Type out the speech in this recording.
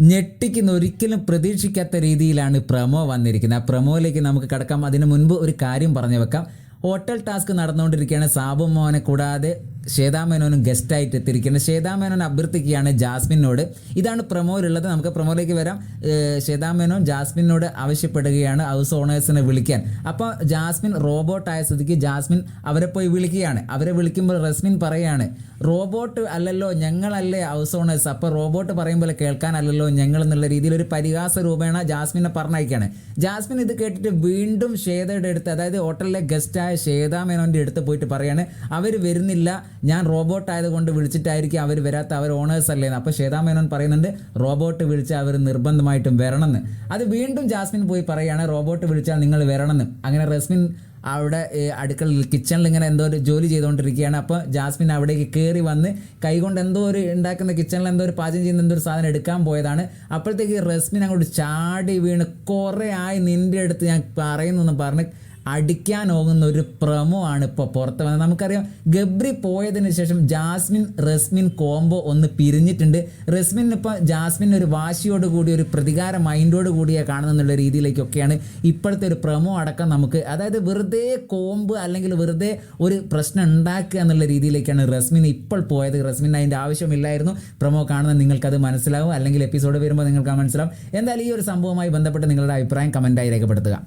ഞെട്ടിക്കുന്ന ഒരിക്കലും പ്രതീക്ഷിക്കാത്ത രീതിയിലാണ് പ്രമോ വന്നിരിക്കുന്നത്. ആ പ്രമോയിലേക്ക് നമുക്ക് കടക്കാം. അതിനു മുൻപ് ഒരു കാര്യം പറഞ്ഞു വെക്കാം. ഹോട്ടൽ ടാസ്ക് നടന്നുകൊണ്ടിരിക്കുകയാണ്. സാബു മോനെ കൂടാതെ ശ്വേതാ മേനോനും ഗസ്റ്റായിട്ട് എത്തിയിരിക്കുന്നത്. ശ്വേതാ മേനോൻ അഭ്യർത്ഥിക്കുകയാണ് ജാസ്മിനോട്. ഇതാണ് പ്രമോയിലുള്ളത്. നമുക്ക് പ്രമോയിലേക്ക് വരാം. ശ്വേതാ മേനോൻ ജാസ്മിനോട് ആവശ്യപ്പെടുകയാണ് ഹൗസ് ഓണേഴ്സിനെ വിളിക്കാൻ. അപ്പോൾ ജാസ്മിൻ റോബോട്ടായ സ്ഥിതിക്ക് ജാസ്മിൻ അവരെ പോയി വിളിക്കുകയാണ്. അവരെ വിളിക്കുമ്പോൾ റസ്മിൻ പറയാണ്, റോബോട്ട് അല്ലല്ലോ, ഞങ്ങളല്ലേ ഹൗസ് ഓണേഴ്സ്, അപ്പോൾ റോബോട്ട് പറയുമ്പോൾ കേൾക്കാനല്ലല്ലോ ഞങ്ങൾ എന്നുള്ള രീതിയിൽ ഒരു പരിഹാസ രൂപേണ ജാസ്മിനെ പറഞ്ഞയക്കുകയാണ്. ജാസ്മിൻ ഇത് കേട്ടിട്ട് വീണ്ടും ശ്വേതയുടെ അടുത്ത്, അതായത് ഹോട്ടലിലെ ഗസ്റ്റായ ശ്വേതാ മേനോൻ്റെ അടുത്ത് പോയിട്ട് പറയാണ്, അവർ വരുന്നില്ല, ഞാൻ റോബോട്ട് ആയതുകൊണ്ട് വിളിച്ചിട്ടായിരിക്കും അവർ വരാത്ത, അവർ ഓണേഴ്സ് അല്ലേന്ന്. അപ്പോൾ ശ്വേതാ മേനോൻ പറയുന്നുണ്ട് റോബോട്ട് വിളിച്ചാൽ അവർ നിർബന്ധമായിട്ടും വരണമെന്ന്. അത് വീണ്ടും ജാസ്മിൻ പോയി പറയുകയാണ് റോബോട്ട് വിളിച്ചാൽ നിങ്ങൾ വരണമെന്ന്. അങ്ങനെ റസ്മിൻ അവിടെ അടുക്കളയിൽ കിച്ചണിൽ ഇങ്ങനെ എന്തോ ഒരു ജോലി ചെയ്തുകൊണ്ടിരിക്കുകയാണ്. അപ്പോൾ ജാസ്മിൻ അവിടേക്ക് കയറി വന്ന് കൈകൊണ്ട് എന്തോ ഒരു ഉണ്ടാക്കുന്ന കിച്ചണിൽ എന്തോ ഒരു പാചകം ചെയ്യുന്ന എന്തോ ഒരു സാധനം എടുക്കാൻ പോയതാണ്. അപ്പോഴത്തേക്ക് റസ്മിൻ അങ്ങോട്ട് ചാടി വീണ് കുറേ ആയി നിൻ്റെ അടുത്ത് ഞാൻ പറയുന്നു എന്ന് പറഞ്ഞ് അടിക്കാനോകുന്ന ഒരു പ്രമോ ആണ് ഇപ്പോൾ പുറത്ത് വന്നത്. നമുക്കറിയാം ഗബ്രി പോയതിന് ശേഷം ജാസ്മിൻ റസ്മിൻ കോംബോ ഒന്ന് പിരിഞ്ഞിട്ടുണ്ട്. റസ്മിൻ ഇപ്പോൾ ജാസ്മിൻ ഒരു വാശിയോട് കൂടി ഒരു പ്രതികാര മൈൻഡോട് കൂടിയാണ് കാണുന്നുള്ള രീതിയിലേക്കൊക്കെയാണ് ഇപ്പോഴത്തെ ഒരു പ്രമോ അടക്കം നമുക്ക്, അതായത് വെറുതെ കോംബ് അല്ലെങ്കിൽ വെറുതെ ഒരു പ്രശ്നം ഉണ്ടാക്കുക എന്നുള്ള രീതിയിലേക്കാണ് റസ്മിൻ ഇപ്പോൾ പോയത്. റസ്മിൻ അതിൻ്റെ ആവശ്യമില്ലായിരുന്നു. പ്രമോ കാണുന്ന നിങ്ങൾക്കത് മനസ്സിലാവും, അല്ലെങ്കിൽ എപ്പിസോഡ് വരുമ്പോൾ നിങ്ങൾക്ക് മനസ്സിലാവും. എന്തായാലും ഈ ഒരു സംഭവവുമായി ബന്ധപ്പെട്ട് നിങ്ങളുടെ അഭിപ്രായം കമൻറ്റായി രേഖപ്പെടുത്തുക.